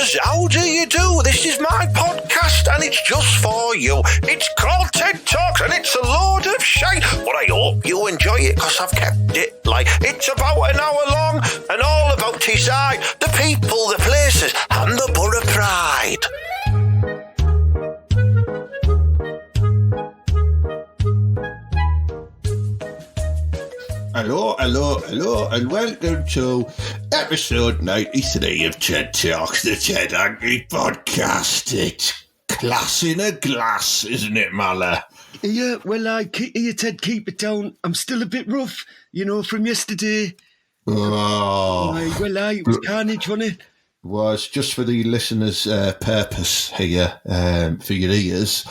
listeners, how do you do? This is my podcast and it's just for you. It's called TED Talks and it's a load of shite, but I hope you enjoy it because I've kept it like it's about an hour long and all about Teesside, the people, the places and the borough pride. Hello, and welcome to episode 93 of TED Talks, the TED HANKY Podcast. It's class in a glass, isn't it, Mala? Yeah, well, Ted, keep it down. I'm still a bit rough, from yesterday. Oh. It was carnage, wasn't it? Was just for the listeners' purpose here, for your ears.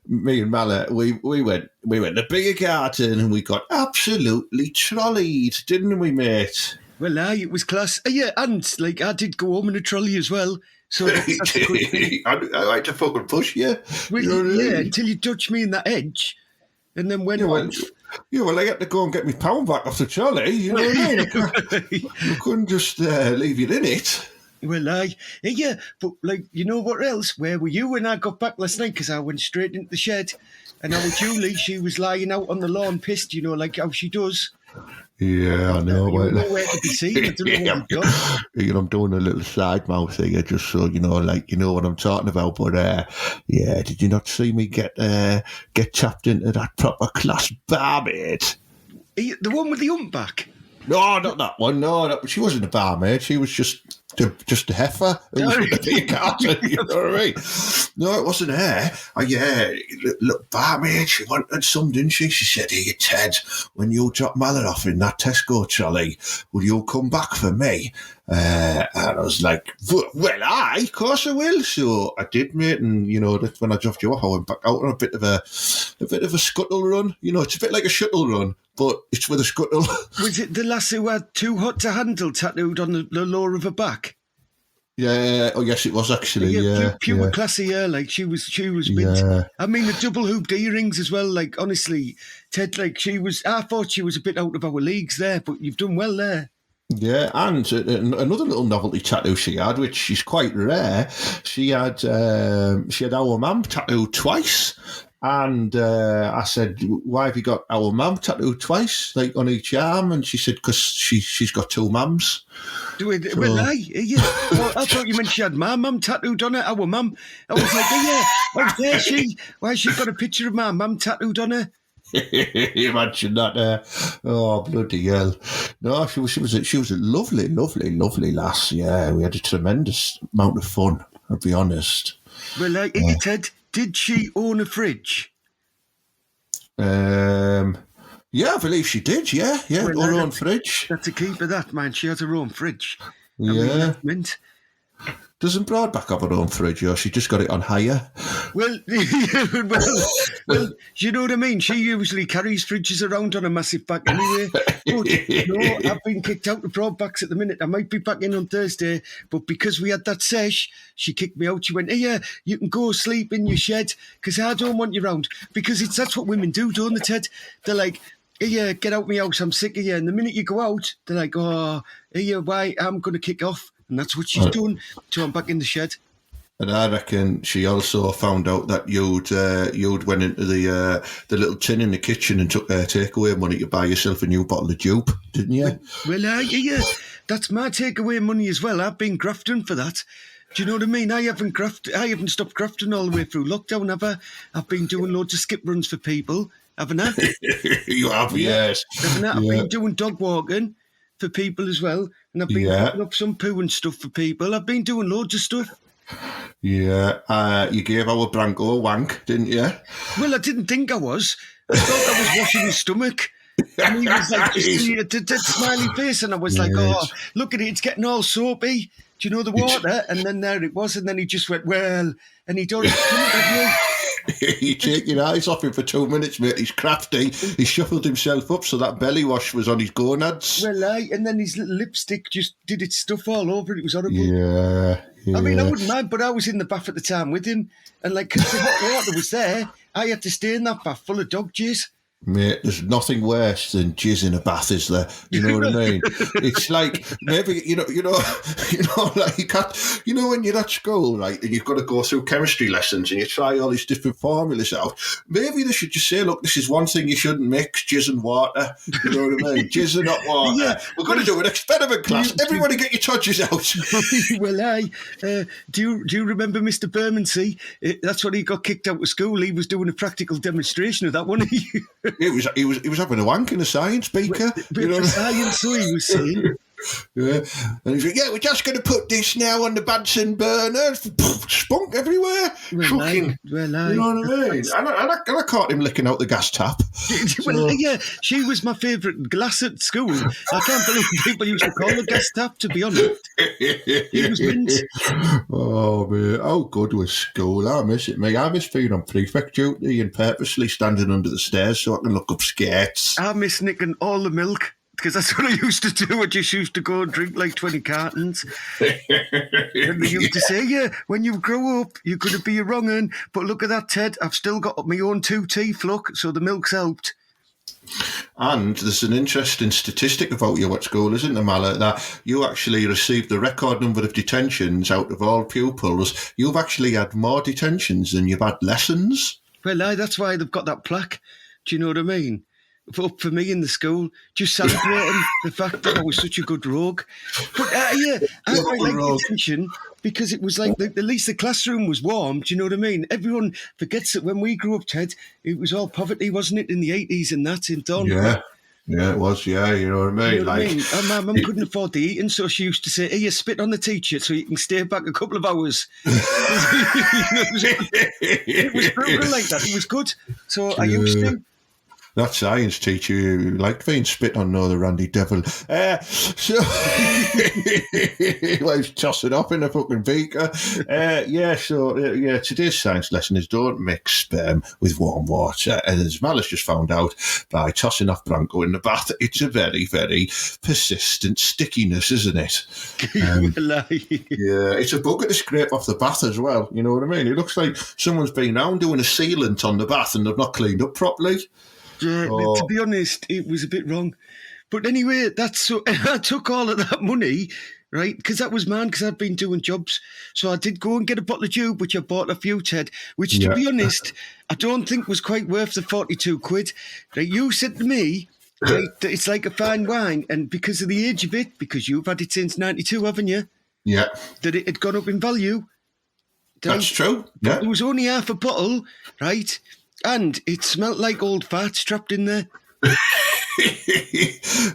Me and Mala, we went to Bigger Garden and we got absolutely trolleyed, didn't we, mate? Well, it was class. And I did go home in a trolley as well. So that's a good thing. I like to fucking push you. Well, you know what I mean? Until you touched me in that edge, and then went off. Yeah, well, I had to go and get my pound back off the trolley, you know what I mean? I couldn't just leave you in it. Well, but you know what else? Where were you when I got back last night? Because I went straight into the shed, and our Julie, she was lying out on the lawn pissed, like how she does. Yeah, I know. Nowhere to be seen. I don't know what you've done. I'm doing a little side mouth here just so you know what I'm talking about. But did you not see me get tapped into that proper class barmaid? The one with the humpback? No, not that one. No, she wasn't a barmaid. She was just a heifer. Who was going to be a carton, you know what I mean? No, it wasn't her. Look, barmaid, she wanted some, didn't she? She said, "Hey, Ted, when you drop Mallet off in that Tesco trolley, will you come back for me?" And I was like, "Well, of course I will." So I did, mate. And when I dropped you off, I went back out on a bit of a scuttle run. It's a bit like a shuttle run, but it's with a scuttle. Was it the lass who had "Too Hot to Handle" tattooed on the lower of her back? Yeah. Oh, yes, it was actually. Yeah, pure classy hair. Like she was mint. Yeah. I mean, the double hooped earrings as well. Like honestly, Ted, she was. I thought she was a bit out of our leagues there, but you've done well there. Yeah, and another little novelty tattoo she had, which is quite rare. She had our mum tattooed twice. And I said, "Why have you got our mum tattooed twice, like on each arm?" And she said, "Because she's got two mums." Well, I thought you meant she had my mum tattooed on her, our mum. I was like, there she. Why she got a picture of my mum tattooed on her? Imagine that. Oh, bloody hell. No, she was a lovely, lovely, lovely lass. Yeah, we had a tremendous amount of fun, I'll be honest. Well, Ted, did she own a fridge? Yeah, I believe she did, yeah, her own fridge. That's a keeper, that, man. She has her own fridge. Yeah. Doesn't Broadback have her own fridge, or she just got it on hire? Well, you know what I mean? She usually carries fridges around on a massive back anyway. But I've been kicked out of Broadbacks at the minute. I might be back in on Thursday, but because we had that sesh, she kicked me out. She went, "Hey, you can go sleep in your shed because I don't want you round." Because that's what women do, don't they, Ted? They're like, "Hey, get out of my house, I'm sick of you." And the minute you go out, they're like, "Oh, hey, why? I'm going to kick off." And that's what she's done. So I'm back in the shed. And I reckon she also found out that you'd went into the little tin in the kitchen and took their takeaway money to buy yourself a new bottle of dupe, didn't you? Well, yeah, that's my takeaway money as well. I've been grafting for that. Do you know what I mean? I haven't stopped grafting all the way through lockdown, have I? I've been doing loads of skip runs for people, haven't I? You have, yes. Haven't I? I've been doing dog walking for people as well, and I've been putting up some poo and stuff for people. I've been doing loads of stuff. Yeah, you gave our Branko a wank, didn't you? Well, I didn't think I was. I thought I was washing his stomach. And he was like, a smiley face, and I was like, "Oh, look at it, it's getting all soapy. Do you know the water?" And then there it was, and then he just went, "Well," and he done it. You take your eyes off him for 2 minutes, mate. He's crafty. He shuffled himself up so that belly wash was on his gonads. Well, and then his little lipstick just did its stuff all over it. It was horrible. Yeah. I mean, I wouldn't mind, but I was in the bath at the time with him, and because the hot water was there, I had to stay in that bath full of dog jizz. Mate, there's nothing worse than jizz in a bath, is there? You know what I mean? It's like maybe like you can't, when you're at school, right, and you've got to go through chemistry lessons and you try all these different formulas out. Maybe they should just say, look, this is one thing you shouldn't mix: jizz and water. You know what I mean? Jizz and hot water. Yeah. We're going to do an experiment class. Everybody, get your todges out. Well, do you remember Mr. Bermondsey? That's when he got kicked out of school. He was doing a practical demonstration of that, wasn't he? He was having a wank in a science beaker. Science, so he was saying. Yeah, and he's like, "Yeah, we're just going to put this now on the Bunsen burner." Spunk everywhere. You know what I mean? And I caught him licking out the gas tap. Yeah, she was my favourite glass at school. I can't believe people used to call the gas tap, to be honest. It was mint. Oh, man. How good was school? I miss it, mate. I miss being on prefect duty and purposely standing under the stairs so I can look up skates. I miss nicking all the milk. Because that's what I used to do. I just used to go and drink like 20 cartons. And they used to say, yeah, when you grow up, you're going to be a wrong un. But look at that, Ted. I've still got my own 2 teeth, look. So the milk's helped. And there's an interesting statistic about you at school, isn't there, Mala, that you actually received the record number of detentions out of all pupils. You've actually had more detentions than you've had lessons. Well, that's why they've got that plaque. Do you know what I mean? Up for me in the school, just celebrating the fact that I was such a good rogue. But I quite like the attention because it was like at least the classroom was warm. Do you know what I mean? Everyone forgets that when we grew up, Ted, it was all poverty, wasn't it, in the 80s and that in Don? Yeah, it was, yeah, you know what I mean? You know what I mean? My mum couldn't afford the eating, so she used to say, hey, you spit on the teacher so you can stay back a couple of hours. It was brutal like that. It was good. So I used to. That science teacher who liked being spit on, the Randy Devil. So he was tossing up in a fucking beaker. Today's science lesson is don't mix sperm with warm water. And as Malice just found out by tossing off Bronco in the bath, it's a very, very persistent stickiness, isn't it? Yeah, it's a bugger to scrape off the bath as well. You know what I mean? It looks like someone's been around doing a sealant on the bath and they've not cleaned up properly. Yeah, to be honest, it was a bit wrong. But anyway, I took all of that money, right, because that was mine, because I'd been doing jobs. So I did go and get a bottle of tube, which I bought a few, Ted, which, to be honest, I don't think was quite worth the 42 quid. Right, you said to me, right, that it's like a fine wine, and because of the age of it, because you've had it since 92, haven't you? Yeah. That it had gone up in value. That's true. Yeah. It was only half a bottle, right? And it smelled like old farts trapped in there.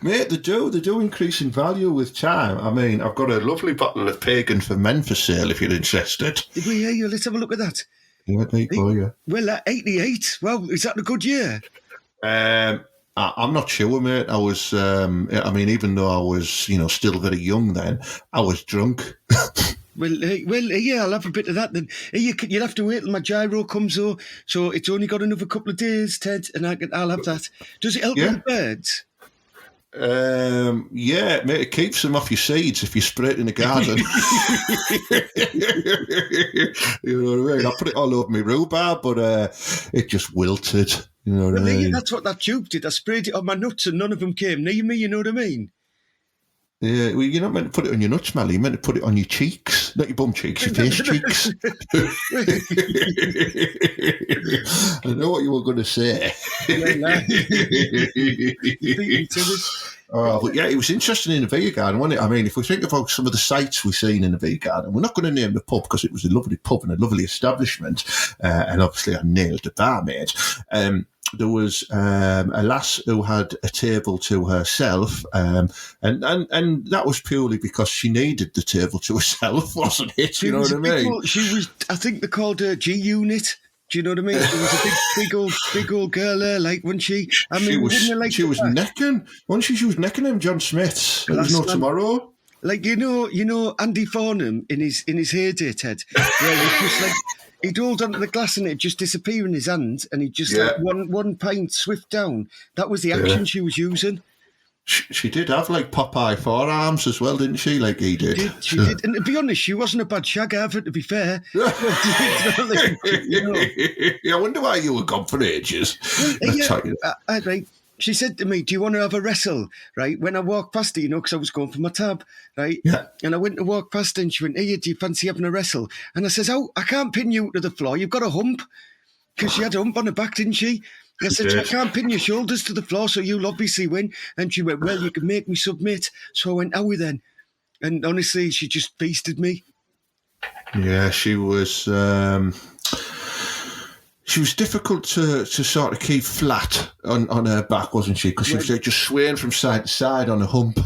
Mate, they do increase in value with time. I mean, I've got a lovely bottle of Pagan for Men for sale if you're interested. Did we hear you? Let's have a look at that. Yeah, there you go, yeah. Well, 88. Well, is that a good year? I'm not sure, mate. I was, even though I was, still very young then, I was drunk. Well, yeah, I'll have a bit of that then. You'll have to wait till my gyro comes, though. So it's only got another couple of days, Ted, and I'll have that. Does it help with the birds? Yeah, mate, it keeps them off your seeds if you spray it in the garden. You know what I mean? I put it all over my rhubarb, but it just wilted. You know what I mean? That's what that tube did. I sprayed it on my nuts and none of them came near me, you know what I mean? Yeah, well, you're not meant to put it on your nuts, Mally. You're meant to put it on your cheeks. Not your bum cheeks, your face cheeks. I know what you were going to say. But yeah, it was interesting in the beer garden, wasn't it? I mean, if we think about some of the sights we've seen in the beer garden, we're not going to name the pub because it was a lovely pub and a lovely establishment, and obviously I nailed the barmaid. There was a lass who had a table to herself, and that was purely because she needed the table to herself, wasn't it? You know what I mean? She was, I think they called her G-Unit. Do you know what I mean? She was a big old girl there, like, wasn't she? I mean, she was necking. Wasn't she? She was necking him, John Smith's. There's no tomorrow. Like, you know, Andy Farnham in his heyday, Ted. Yeah, it was just like, he'd hold onto the glass and it'd just disappear in his hand, and he'd just like one pint swift down. That was the action she was using. She did have like Popeye forearms as well, didn't she? Like he did. She did. And to be honest, she wasn't a bad shag either, to be fair. I wonder why you were gone for ages. Right. She said to me, "Do you want to have a wrestle?" Right. When I walked past her, because I was going for my tab, right? Yeah. And I went to walk past her and she went, "Hey, do you fancy having a wrestle?" And I says, "Oh, I can't pin you to the floor. You've got a hump." Because she had a hump on her back, didn't she? And I said, "I can't pin your shoulders to the floor, so you'll obviously win." And she went, "Well, you can make me submit." So I went, "How we then?" And honestly, she just beasted me. Yeah, she was difficult to sort of keep flat on her back, wasn't she? Because she was like just swaying from side to side on a hump.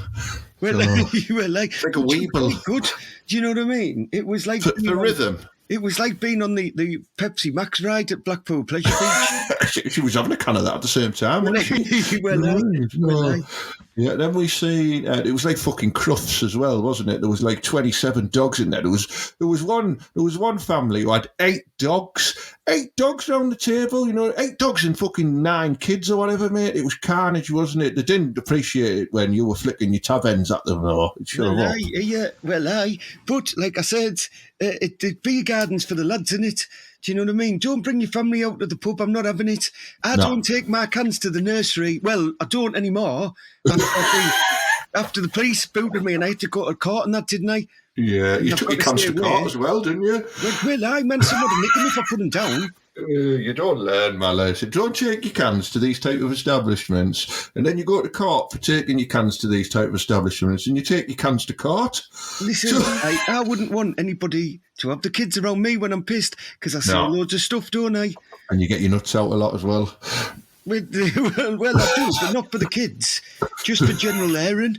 Well, you were like a weeble. Good. Do you know what I mean? It was like for rhythm. It was like being on the Pepsi Max ride at Blackpool Pleasure Beach. She was having a can of that at the same time, wasn't she? Yeah, then we see it was like fucking Crufts as well, wasn't it? There was like 27 dogs in there. There was one family who had 8 dogs. 8 dogs around the table, 8 dogs and fucking 9 kids or whatever, mate. It was carnage, wasn't it? They didn't appreciate it when you were flicking your tab ends at them, though. But like I said, it'd be gardens for the lads, innit? Do you know what I mean? Don't bring your family out to the pub. I'm not having it. I don't take my cans to the nursery. Well, I don't anymore. After the police booted me and I had to go to court and that, didn't I? Yeah, you took your cans to court as well, didn't you? Well, I meant someone to nick them if I put them down. You don't learn, malice. Don't take your cans to these type of establishments, and then you go to court for taking your cans to these type of establishments, and you take your cans to court. Listen, I wouldn't want anybody to have the kids around me when I'm pissed, because I see loads of stuff, don't I? And you get your nuts out a lot as well. Well, I do, but not for the kids. Just for general airing.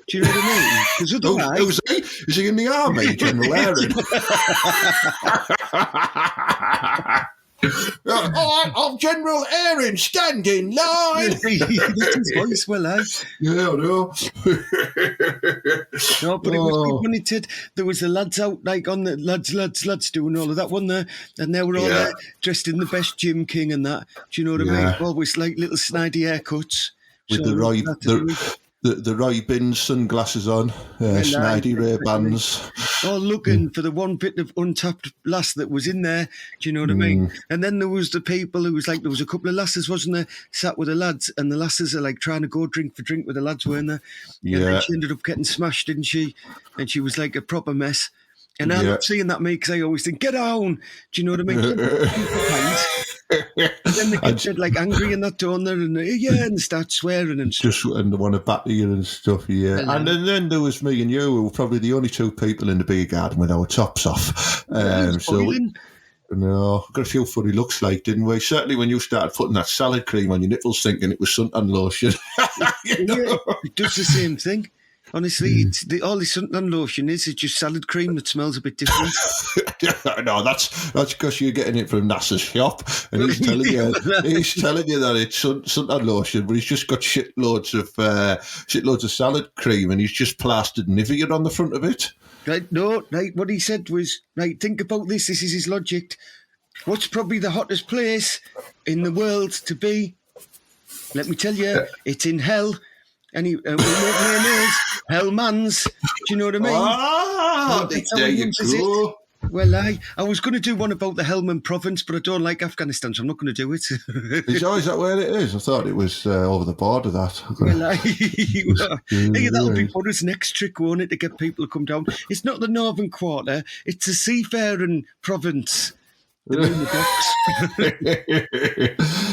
Do you know what I mean? Because otherwise... Is he in the army, General Aaron? All right, I'm General Aaron, stand in line. That's his voice, well, Yeah, I know. No, but it was good when it did. There was the lads out, like on the lads doing all of that one there, and they were all there dressed in the best Jim King and that. Do you know what I mean? Always like little snidey haircuts. With the Roy Binns sunglasses on, snidey Ray-Bans. All looking for the one bit of untapped lass that was in there. Do you know what I mean? And then there was the people who was like, there was a couple of lasses, wasn't there, sat with the lads, and the lasses are like trying to go drink for drink with the lads, weren't there? Yeah. And then she ended up getting smashed, didn't she? And she was like a proper mess. And I love seeing that, mate, because I always think, get on. Do you know what I mean? And then the kids get like angry and that, don't they? And start swearing and stuff. And they want to batter you and stuff, And then there was me and you, who were probably the only 2 people in the beer garden with our tops off. No, got a few funny looks like, didn't we? Certainly when you started putting that salad cream on your nipples thinking it was suntan lotion. It does the same thing. Honestly, all this suntan lotion is just salad cream that smells a bit different. No, that's because you're getting it from Nasir's shop, and he's telling you that it's suntan lotion, but he's just got shitloads of salad cream, and he's just plastered Nivea on the front of it. Right? No, right. What he said was, right. Think about this. This is his logic. What's probably the hottest place in the world to be? Let me tell you, it's in hell. And we make mayonnaise, Hellman's. Do you know what I mean? There you go. Well, I was going to do one about the Helmand province, but I don't like Afghanistan, so I'm not going to do it. Is that where it is? I thought it was over the border, that. Well, that'll be Buddy's next trick, won't it, to get people to come down. It's not the Northern Quarter, it's a seafaring province.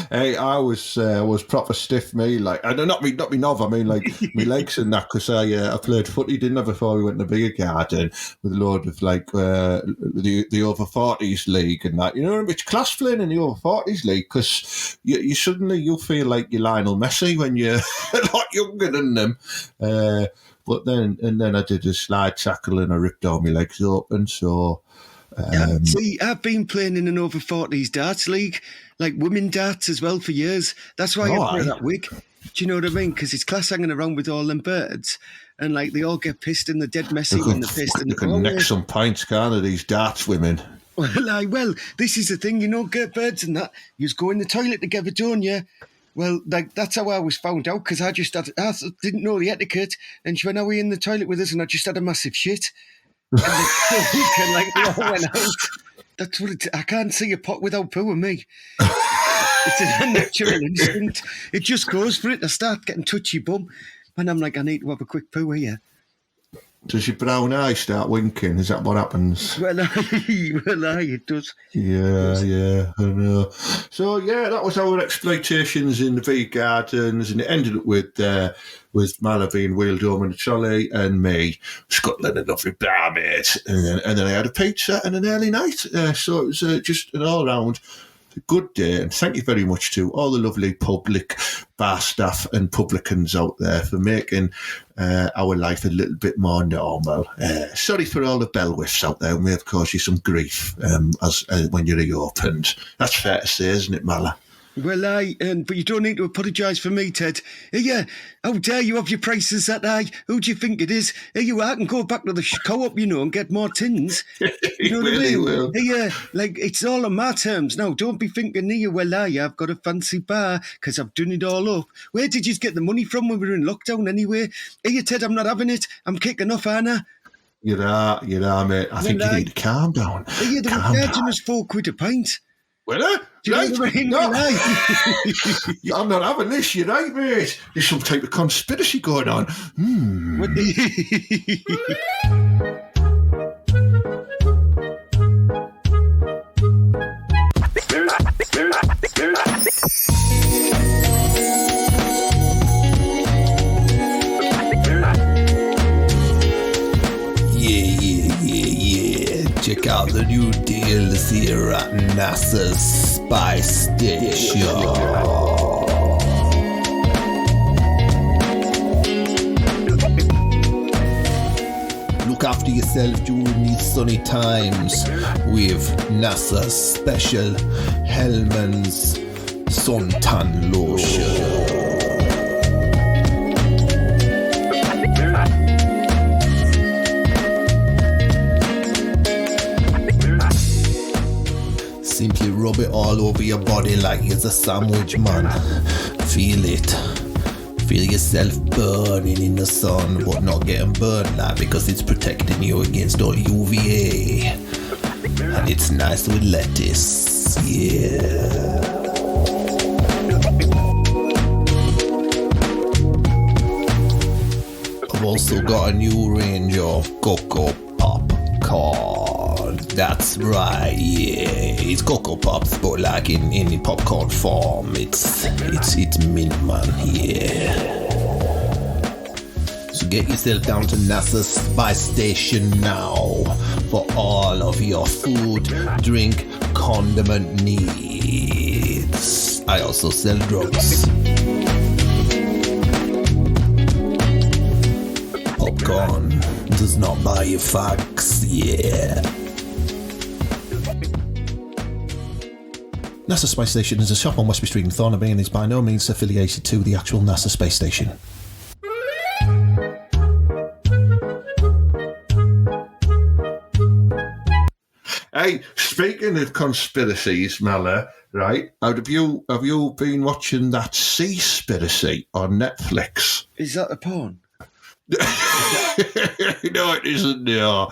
Hey, I was proper stiff, me, like, I not me knob, I mean, like, me legs and that, because I played footy, didn't I, before we went to the beer garden with a load of, like, the over 40s league and that, it's class playing in the over 40s league, because you suddenly, you'll feel like you're Lionel Messi when you're a lot younger than them, but then I did a slide tackle and I ripped all my legs open, so... See, I've been playing in an over 40s darts league, like women darts as well for years. That's why I wear that wig. Do you know what I mean? Because it's class hanging around with all them birds, and like they all get pissed and they're dead messy when they're pissed. And they can neck some pints, can't they, these darts women? Well, this is the thing, get birds and that. You just go in the toilet together, don't you? Well, like that's how I was found out because I didn't know the etiquette, and she went away in the toilet with us, and I just had a massive shit, and they all went out. That's what I can't see a pot without poo in me. It's an unnatural instinct. It just goes for it. I start getting touchy bum, and I'm like, I need to have a quick poo here. Does your brown eye start winking? Is that what happens? Well, it does. Yeah, I know. So, that was our exploitations in the V Gardens, and it ended up with Mala being wheeled home in a trolley and me scuttling a lovely barmaid. And then I had a pizza and an early night. So it was just an all-round good day, and thank you very much to all the lovely public bar staff and publicans out there for making our life a little bit more normal. Sorry for all the bell whiffs out there. We may have caused you some grief as when you reopened. That's fair to say, isn't it, Mala? Well, but you don't need to apologise for me, Ted. Yeah, how dare you have your prices that high? Who do you think it is? I can go back to the co-op, and get more tins. You know what I mean? Will. Yeah, like, it's all on my terms now. Don't be thinking, I've got a fancy bar because I've done it all up. Where did you get the money from when we were in lockdown anyway? Ted, I'm not having it. I'm kicking off, Anna. You're right, mate. I think you need to calm down. They were charging us £4 a pint. Well, right? I'm not having this, you're right, mate. There's some type of conspiracy going on. Check out the new deals here at Nasir's Spice Station. Look after yourself during these sunny times with Nasir's special Hellman's suntan lotion. Simply rub it all over your body like it's a sandwich, man. Feel it. Feel yourself burning in the sun, but not getting burned like, because it's protecting you against all UVA. And it's nice with lettuce. Yeah. I've also got a new range of Cocoa Popcorn. That's right, yeah. It's Cocoa Pops, but like in popcorn form. It's mint, man, yeah. So get yourself down to Nasir's Spice Station now for all of your food, drink, condiment needs. I also sell drugs. Popcorn does not buy you fags, yeah. Nasir Space Station is a shop on Westby Street in Thornaby and is by no means affiliated to the actual NASA Space Station. Hey, speaking of conspiracies, Mala, right? Have you been watching that Seaspiracy on Netflix? Is that a porn? No, it isn't. No,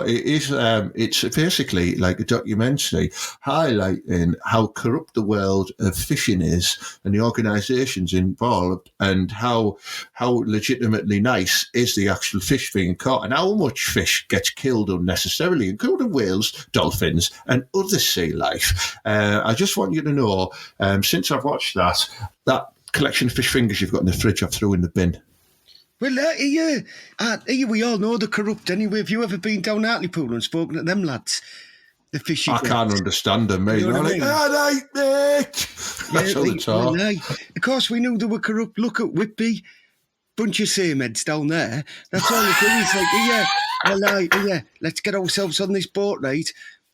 it is. It's basically like a documentary highlighting how corrupt the world of fishing is and the organisations involved, and how legitimately nice is the actual fish being caught, and how much fish gets killed unnecessarily, including whales, dolphins, and other sea life. I just want you to know, since I've watched that collection of fish fingers you've got in the fridge, I've threw in the bin. Well, we all know they're corrupt anyway. Have you ever been down Hartlepool and spoken to them lads? The fishing I can't understand them, mate. You know They're like, all right, mate. That's all the talk. Well, of course, we knew they were corrupt. Look at Whitby. Bunch of same heads down there. That's all they do. It's like, let's get ourselves on this boat, right?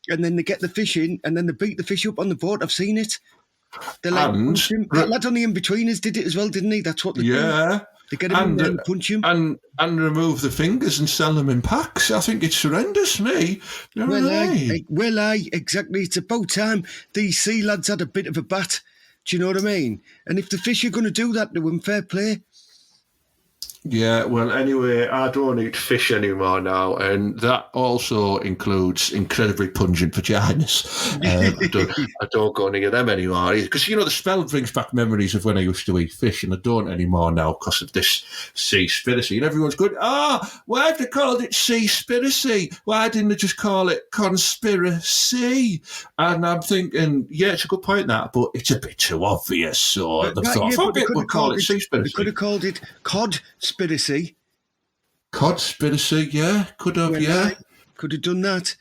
And then they get the fish in, and then they beat the fish up on the boat. I've seen it. They're like, that lad on the in-betweeners did it as well, didn't he? That's what they do. They get him and punch him. And remove the fingers and sell them in packs. I think it's horrendous, me. Exactly. It's about time these sea lads had a bit of a bat. Do you know what I mean? And if the fish are going to do that to him, fair play. Yeah, well, anyway, I don't eat fish anymore now, and that also includes incredibly pungent vaginas. I don't go near them anymore, because, the smell brings back memories of when I used to eat fish, and I don't anymore now because of this seaspiracy. And everyone's going, why have they called it seaspiracy? Why didn't they just call it conspiracy? And I'm thinking, yeah, it's a good point, that, but it's a bit too obvious, so they thought, we'll call it seaspiracy. They could have called it codspiracy. Codspiracy, yeah, could have, yeah. Could have done that.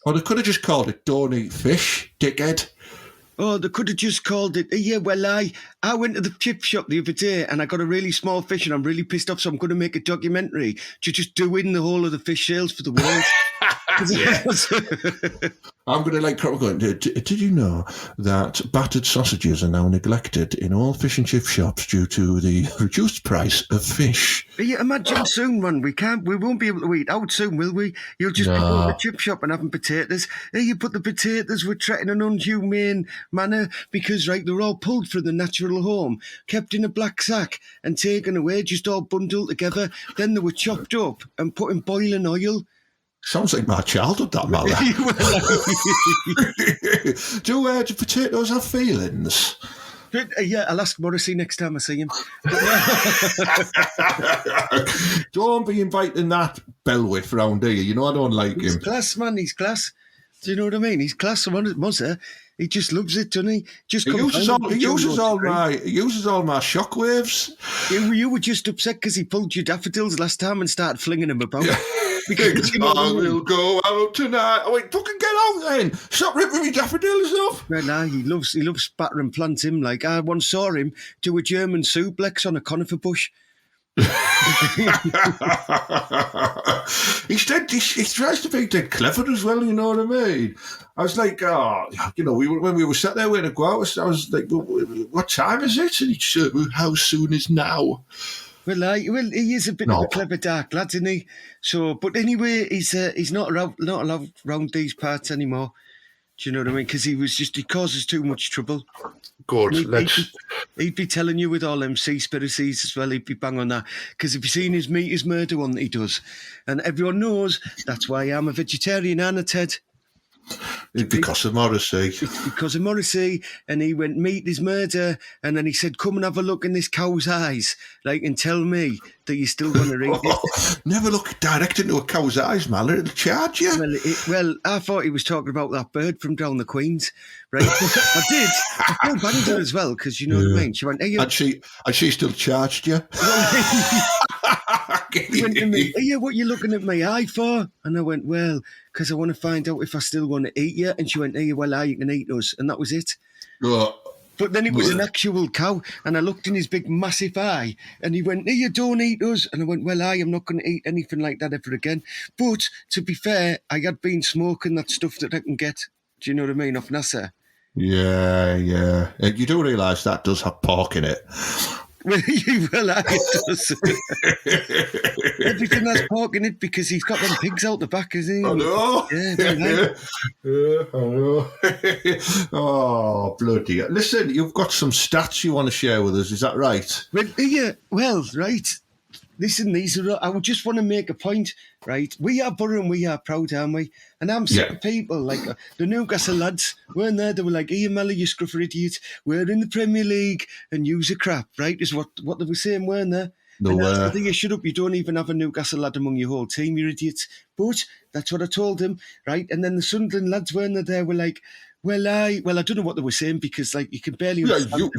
Or they could have just called it Don't Eat Fish, dickhead. Oh, they could have just called it, yeah, well, I went to the chip shop the other day and I got a really small fish and I'm really pissed off, so I'm going to make a documentary to just doing the whole of the fish sales for the world. I'm going to did you know that battered sausages are now neglected in all fish and chip shops due to the reduced price of fish? Yeah, imagine soon, man, we won't be able to eat out soon, will we? You'll just be going to the chip shop and having potatoes. You put the potatoes with treating an unhumane manner because, right, they're all pulled from the natural home, kept in a black sack and taken away, just all bundled together. Then they were chopped up and put in boiling oil. Sounds like my childhood, that, Mala. Do potatoes have feelings? Yeah, I'll ask Morrissey next time I see him. Don't be inviting that bellwith round here. I don't like him. He's class, man. He's class. Do you know what I mean? He's class. Mozza, he just loves it, doesn't he? He uses all my shockwaves. You were just upset because he pulled your daffodils last time and started flinging them about. Because I will go out tonight. I went, fucking get out then. Stop ripping me daffodils off. Well, nah, he loves spattering plants. Him, like, I once saw him do a German suplex on a conifer bush. He tries to be dead clever as well, you know what I mean? I was like, when we were sat there waiting to go out, I was like, what time is it? And he said, how soon is now? Well, he is a bit of a clever dark lad, isn't he? So, but anyway, he's not allowed around these parts anymore. Do you know what I mean? Because he causes too much trouble. Good. He'd be telling you with all them seaspiracies as well. He'd be bang on that. Because if you've seen his meat is murder one that he does, and everyone knows that's why I'm a vegetarian, Anna Ted. Because of Morrissey. Because of Morrissey, and he went, meat is murder, and then he said, come and have a look in this cow's eyes, and tell me that you still want to read it. Never look direct into a cow's eyes, man. It'll charge you. Well, I thought he was talking about that bird from down the Queens, right? I did. I feel banned her as well, because you know what I mean. She went, hey, and she still charged you? He went to me, hey, what you looking at my eye for? And I went, well, because I want to find out if I still want to eat you. And she went, hey, well, you can eat us. And that was it. But then it was an actual cow. And I looked in his big, massive eye. And he went, hey, you don't eat us. And I went, well, I'm not going to eat anything like that ever again. But to be fair, I had been smoking that stuff that I can get, do you know what I mean, off Nasir. Yeah. You do realise that does have pork in it. Well, it does. Everything has pork in it because he's got them pigs out the back, isn't he? I know. Yeah, I know. Oh, bloody hell. Listen, you've got some stats you want to share with us, is that right? Well, right. Listen, I would just want to make a point, right? We are Borough and we are proud, aren't we? And I'm sick of people like the Newcastle lads weren't there. They were like, Ian Malley, you scruffer idiot. We're in the Premier League and use a crap, right? Is what they were saying, weren't there? No, you shut up. You don't even have a Newcastle lad among your whole team, you idiots. But that's what I told him, right? And then the Sunderland lads weren't there. Were like, well, I don't know what they were saying because, you can barely understand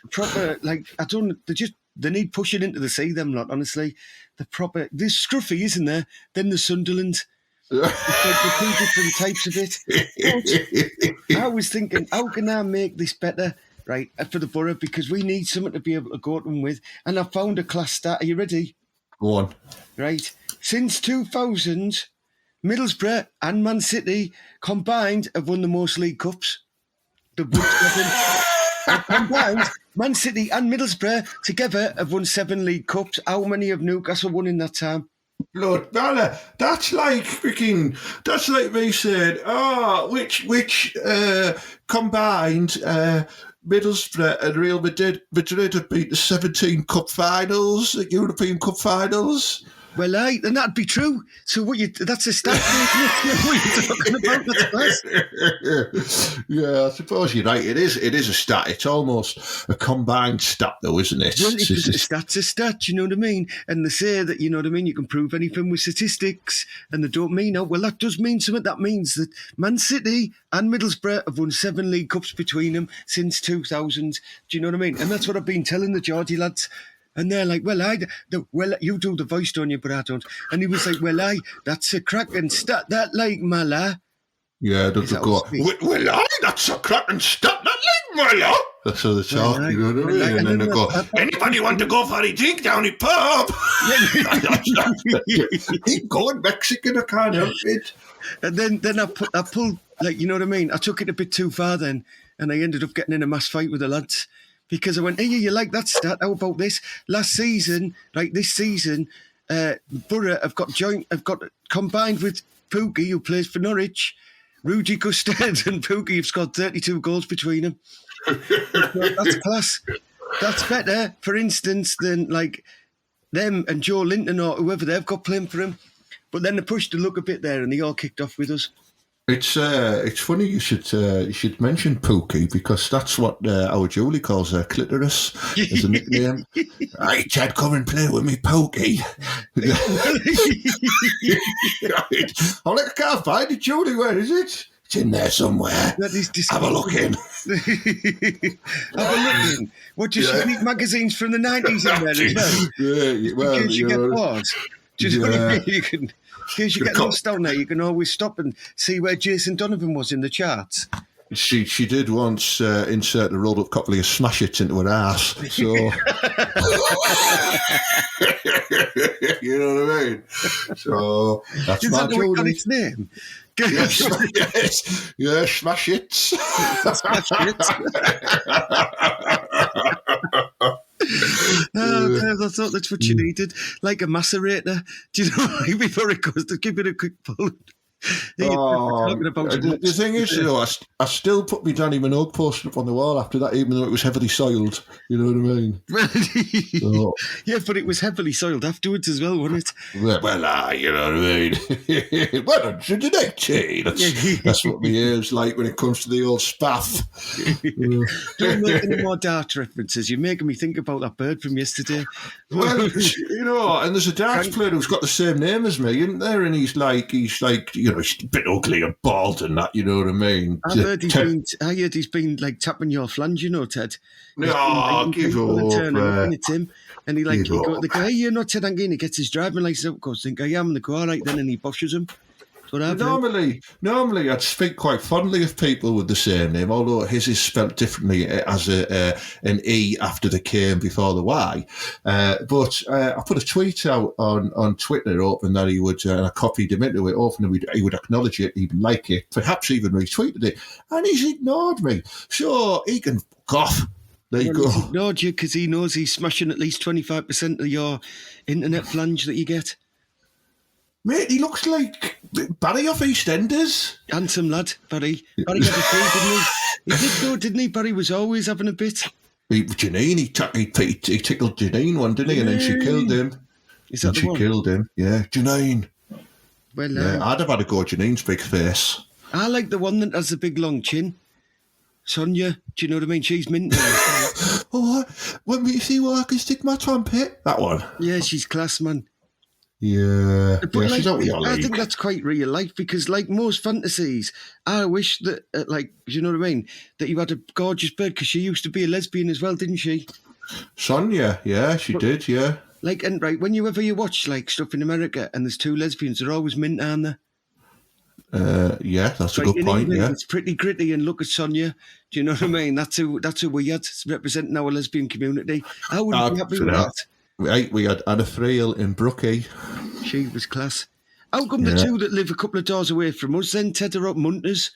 proper, I don't, they need pushing into the sea, them lot, honestly. There's Scruffy, isn't there? Then the Sunderland. It's like the two different types of it. But I was thinking, how can I make this better, right, for the Borough? Because we need something to be able to go to them with. And I found a class stat. Are you ready? Go on. Right. Since 2000... Middlesbrough and Man City combined have won the most League Cups. Combined, Man City and Middlesbrough together have won 7 League Cups. How many have Newcastle won in that time? Blood banner. That's like freaking. That's like me saying, which combined Middlesbrough and Real Madrid have beat the 17 cup finals, the European Cup finals. Well, then that'd be true. So that's a stat. What are you talking about? That's class. Yeah, I suppose you're right. It is a stat. It's almost a combined stat, though, isn't it? Well, a stat's a stat, you know what I mean? And they say that, you know what I mean, you can prove anything with statistics, and they don't mean it. Well, that does mean something. That means that Man City and Middlesbrough have won 7 League Cups between them since 2000. Do you know what I mean? And that's what I've been telling the Geordie lads. And they're like, well, you do the voice, don't you? But I don't. And he was like, well, that's a cracking stat, that like Mala. Yeah, don't go, well, that's a cracking stat, that like Mala. That's how they talk, you know what I mean? And then they go, anybody want to go for a drink down the pub? Keep going, Mexican, I can't help it. And then I pulled, like, you know what I mean? I took it a bit too far then, and I ended up getting in a mass fight with the lads. Because I went, hey, you like that stat? How about this? Last season, like this season, Borough have got combined with Pukki, who plays for Norwich. Rudy Gusted and Pukki have scored 32 goals between them. That's class. That's better, for instance, than like them and Joe Linton or whoever they've got playing for him. But then they pushed the luck a bit there, and they all kicked off with us. It's funny you should mention Pukki, because that's what our Julie calls her clitoris as a nickname. Hey, Ted, come and play with me, Pukki. I'm like, I can't find it, Julie. Where is it? It's in there somewhere. That is Have a look in. Have a look in. What, you should need magazines from the 90s in there as well? Yeah, well, in case you get bored. Just you can. In case you get lost down there, you can always stop and see where Jason Donovan was in the charts. She did once insert the rolled up couple of smash hits into her ass. So you know what I mean? So that's Is my that the way it got Julie. its name? Yes, smash hits. Smash hits. I thought that's what you needed, like a macerator. Do you know, like before it goes to give it a quick pull? Talking about the thing is, you know, I still put my Danny Minogue poster up on the wall after that, even though it was heavily soiled. You know what I mean? Yeah, but it was heavily soiled afterwards as well, wasn't it? Well, you know what I mean? 118. That's what my hair's like when it comes to the old spaff. Don't make any more dart references. You're making me think about that bird from yesterday. Well, you know, and there's a darts player who's got the same name as me, isn't there? And he's like, you know, he's a bit ugly and bald and that, you know what I mean? I heard he's been like tapping your flange, you know, Ted. No, give up. It's him. And he like, the guy, you're not Ted Hanky, and he gets his driving license out, goes, think I am, and they go, all right then, and he boshes him. Normally, I'd speak quite fondly of people with the same name, although his is spelt differently as an E after the K and before the Y. But I put a tweet out on Twitter hoping that he would, I copied him into it, hoping he would acknowledge it, he'd like it, perhaps even retweeted it, and he's ignored me. So he can fuck off. There you go. He's ignored you because he knows he's smashing at least 25% of your internet flange that you get. Mate, he looks like Barry off EastEnders. Handsome lad, Barry. Barry had a few, didn't he? He did though, didn't he? Barry was always having a bit. Janine, he tickled Janine one, didn't he? And then she killed him. Is that the one? She killed him. Yeah, Janine. Well, I'd have had a go at Janine's big face. I like the one that has the big long chin. Sonia, do you know what I mean? She's mint. Oh, when we see where I can stick my trumpet. That one. Yeah, she's class, man. Yeah, but she's out your I league. think that's quite real life because, like most fantasies, I wish that, you know what I mean, that you had a gorgeous bird because she used to be a lesbian as well, didn't she? Sonia, yeah, she did, yeah. Like, and right, whenever you watch like stuff in America and there's two lesbians, they're always mint, aren't they? Yeah, that's a good point. England, yeah, it's pretty gritty. And look at Sonia. Do you know what I mean? That's who we had representing our lesbian community. I would be happy with that. We had Anna Friel in Brookie. She was class. How come the two that live a couple of doors away from us then, Ted, are up Munters?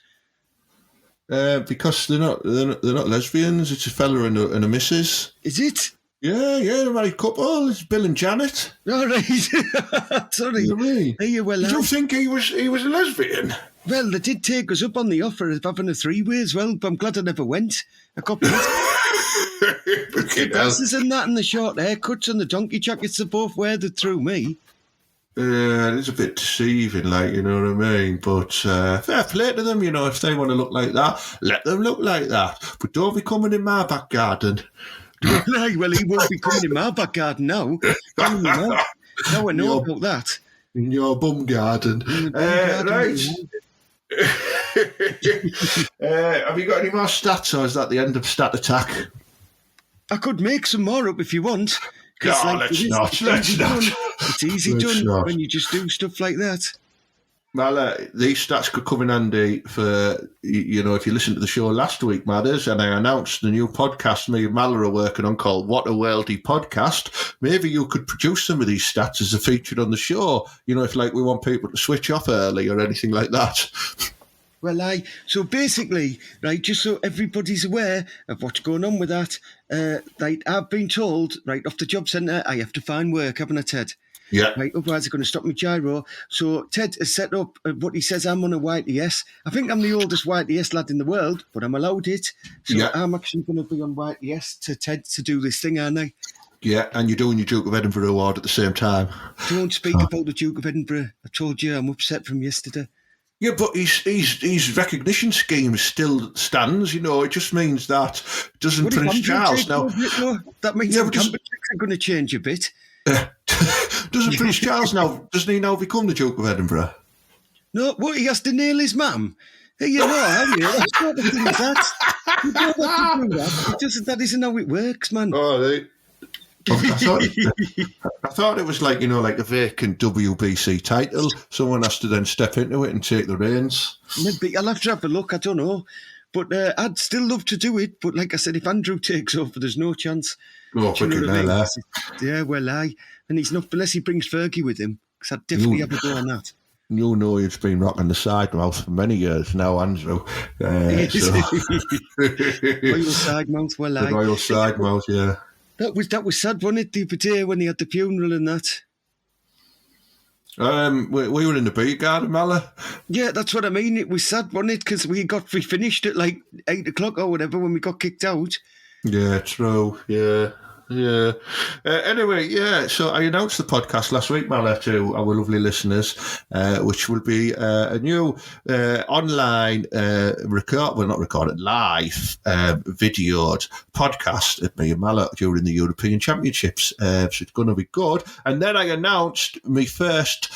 Because they're not lesbians. It's a fella and a missus. Is it? Yeah, they're a married couple. It's Bill and Janet. All right. Sorry. You know what I mean? Hey, well, Did you think he was a lesbian? well, they did take us up on the offer of having a three-way as well, but I'm glad I never went. I got pissed. The glasses and that and the short haircuts and the donkey jackets they both wear that threw me. Yeah, it is a bit deceiving, like, you know what I mean? But fair play to them, you know, if they want to look like that, let them look like that. But don't be coming in my back garden. Well, he won't be coming in my back garden now. Now I know about that. In your bum garden. Right. Have you got any more stats, or is that the end of Stat Attack? I could make some more up if you want. No, let's not. It's easy done when you just do stuff like that. Well, these stats could come in handy for, you know, if you listened to the show last week, Madders, and I announced the new podcast me and Mal are working on called What a Worldy Podcast. Maybe you could produce some of these stats as a feature on the show, you know, if like we want people to switch off early or anything like that. Well, so basically, right, just so everybody's aware of what's going on with that, right, I've been told, right, off the job centre, I have to find work, haven't I, Ted? Yeah. Right, otherwise they're going to stop me gyro. So Ted has set up what he says I'm on a YTS. I think I'm the oldest YTS lad in the world, but I'm allowed it. So I'm actually going to be on YTS to Ted to do this thing, aren't I? Yeah, and you're doing your Duke of Edinburgh award at the same time. Don't speak about the Duke of Edinburgh. I told you I'm upset from yesterday. Yeah, but his recognition scheme still stands, you know. It just means that doesn't Prince Charles now... That means the checks are going to change a bit. Doesn't Prince Charles now, doesn't he now become the Duke of Edinburgh? No, what, he has to nail his mum? Hey, you know, have you? That's not the thing with that. You don't have to do that. That isn't how it works, man. Oh, I thought it was like, you know, like a vacant WBC title. Someone has to then step into it and take the reins. Maybe I'll have to have a look, I don't know. But I'd still love to do it. But like I said, if Andrew takes over, there's no chance. Oh, freaking hell, yeah, well, and he's not, unless he brings Fergie with him, because I'd definitely have a go on that. You know he's been rocking the side mouth for many years now, Andrew. Royal side mouth, well, the royal side mouth, yeah. That was sad, wasn't it, the other day when he had the funeral and that? We were in the beer garden, Mala. Yeah, that's what I mean. It was sad, wasn't it? Because we finished at like 8 o'clock or whatever when we got kicked out. Yeah, true. Yeah. Anyway, so I announced the podcast last week, Mala, to our lovely listeners, which will be a new online live videoed podcast at me and Mala during the European Championships. So it's going to be good. And then I announced my first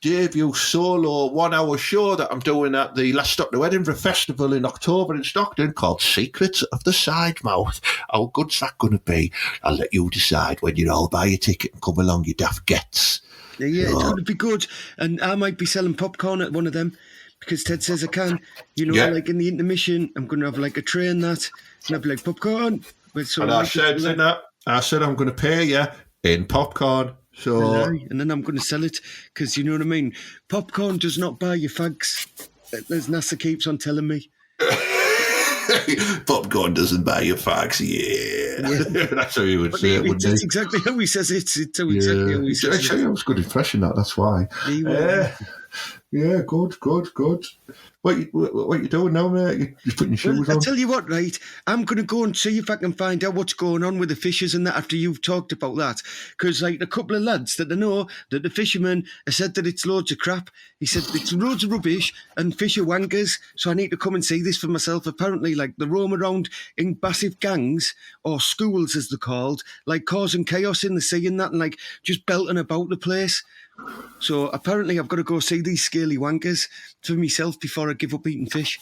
debut solo 1 hour show that I'm doing at the Last Stop to Edinburgh Festival in October in Stockton called Secrets of the Side Mouth. How good's that going to be? I'll let you decide when you all buy a ticket and come along, you daft gets. Yeah, it's going to be good. And I might be selling popcorn at one of them because Ted says I can. You know, like in the intermission, I'm going to have like a tray and that. And I'll be like, popcorn. I said I'm going to pay you in popcorn. So, and then I'm going to sell it because you know what I mean. Popcorn does not buy you fags, as Nasir keeps on telling me. Popcorn doesn't buy you fags, yeah. That's how he would say it, wouldn't he? It's exactly how he says it. It's exactly how he says it. Actually, it was a good impression, that's why. Yeah, good. What you doing now, mate? You're putting your shoes on? I tell you what, right? I'm going to go and see if I can find out what's going on with the fishers and that after you've talked about that. Because, like, a couple of lads that I know that the fishermen have said that it's loads of crap. He said it's loads of rubbish and fish are wankers. So I need to come and see this for myself. Apparently, like, they roam around in massive gangs or schools, as they're called, like causing chaos in the sea and that and, like, just belting about the place. So apparently I've got to go see these scaly wankers for myself before I give up eating fish.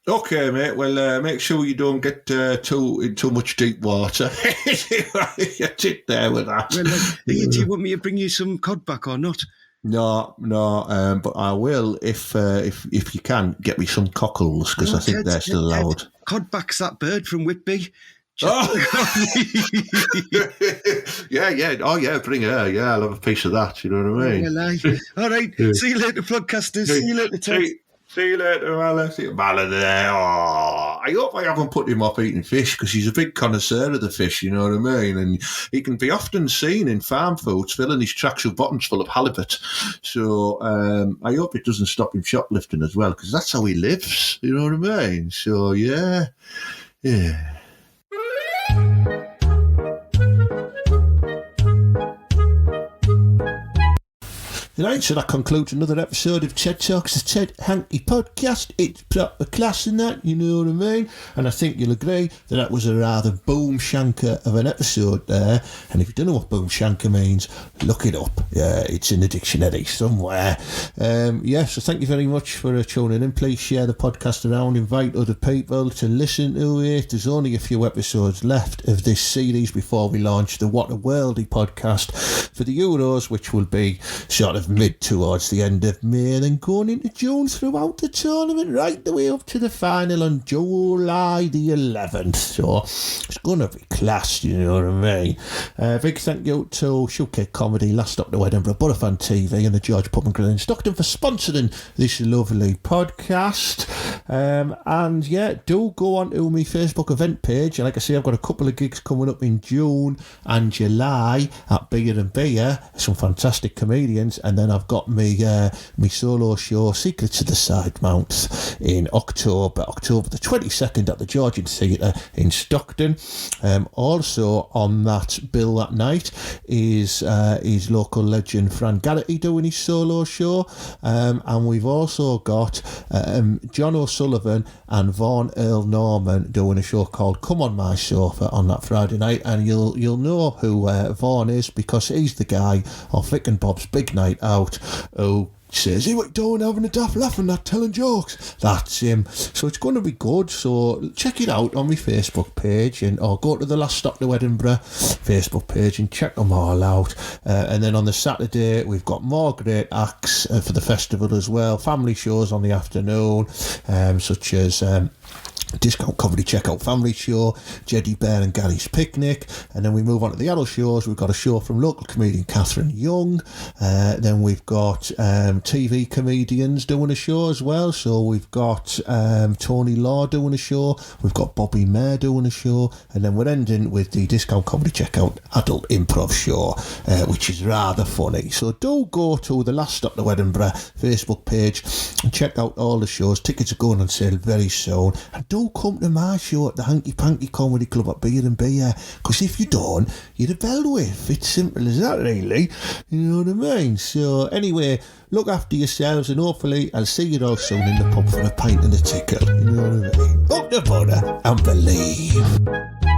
Okay, mate. Well, make sure you don't get too much deep water. Get it there with that. Well, do you want me to bring you some cod back or not? No, but I will if you can get me some cockles because I think they're still allowed. Codback's that bird from Whitby. Oh. yeah. Oh, yeah, bring her. Yeah, I'll have a piece of that. You know what I mean? All right. See you later, podcasters. See you later, Ted. See you later, Malice. See you, Malice. Oh, I hope I haven't put him off eating fish because he's a big connoisseur of the fish, you know what I mean? And he can be often seen in farm foods filling his tracksuit bottoms full of halibut. So I hope it doesn't stop him shoplifting as well because that's how he lives, you know what I mean? So, yeah. Right, so that concludes another episode of TED Talks, the TED Hanky Podcast. It's proper class in that, you know what I mean? And I think you'll agree that was a rather boom shanker of an episode there. And if you don't know what boom shanker means, look it up. Yeah, it's in the dictionary somewhere. So thank you very much for tuning in. Please share the podcast around, invite other people to listen to it. There's only a few episodes left of this series before we launch the What a Worldie podcast for the Euros, which will be sort of mid towards the end of May, then going into June throughout the tournament, right the way up to the final on July the 11th. So it's going to be class, you know what I mean? Big thank you to Showcase Comedy, Last Stop to Edinburgh, Butterfan TV and the George Pub and Grill in Stockton for sponsoring this lovely podcast. And yeah, do go on to my Facebook event page. And like I say, I've got a couple of gigs coming up in June and July at Beer and Beer, some fantastic comedians, and then I've got me solo show Secrets of the Side Mounts in October the 22nd at the Georgian Theatre in Stockton. Also on that bill that night is local legend Fran Garrity doing his solo show, and we've also got John O'Sullivan and Vaughan Earl Norman doing a show called Come On My Sofa on that Friday night, and you'll know who Vaughan is because he's the guy of Vic and Bob's Big Night Out who says, "Hey, what you doing, having a daft laugh and not telling jokes?" That's him. So it's going to be good. So check it out on my Facebook page, or go to the Last Stop to Edinburgh Facebook page and check them all out. And then on the Saturday, we've got more great acts for the festival as well. Family shows on the afternoon, such as Discount Comedy Checkout Family Show, Jeddy Bear and Gary's Picnic, and then we move on to the adult shows. We've got a show from local comedian Catherine Young, then we've got TV comedians doing a show as well, so we've got Tony Law doing a show, we've got Bobby Mayer doing a show, and then we're ending with the Discount Comedy Checkout Adult Improv Show, which is rather funny. So do go to the Last Stop to Edinburgh Facebook page and check out all the shows. Tickets are going on sale very soon, and do come to my show at the Hanky Panky Comedy Club at Beer and Beer, because if you don't, you're a bellwith. It's simple as that, really. You know what I mean? So anyway, look after yourselves, and hopefully I'll see you all soon in the pub for a pint and a tickle. You know what I mean? Up the butter and believe.